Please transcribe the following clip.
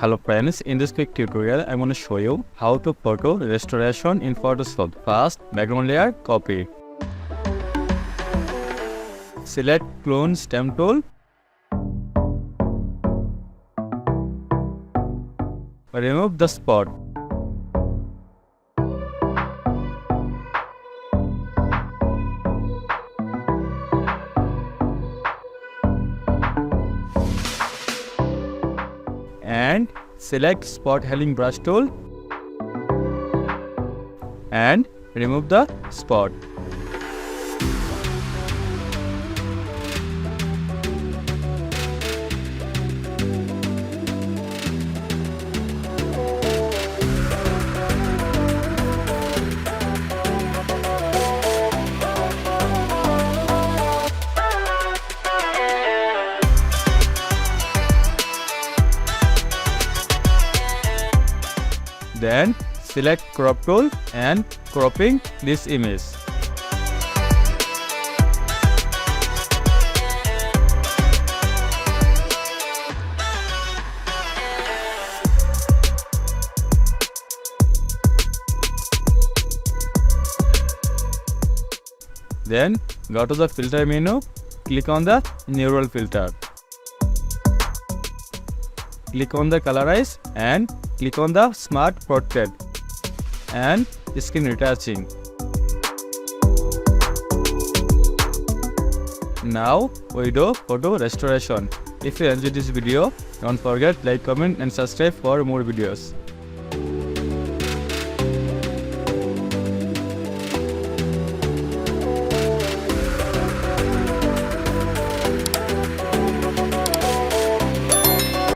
Hello friends, in this quick tutorial I want to show you how to photo restoration in Photoshop. First, background layer, copy. Select clone stem tool. Remove the spot. And select spot healing brush tool and remove the spot. Then select crop tool and cropping this image. Then go to the filter menu, click on the neural filter. Click on the colorize and click on the smart portrait and skin retouching. Now we do photo restoration. If you enjoyed this video, don't forget like, comment and subscribe for more videos.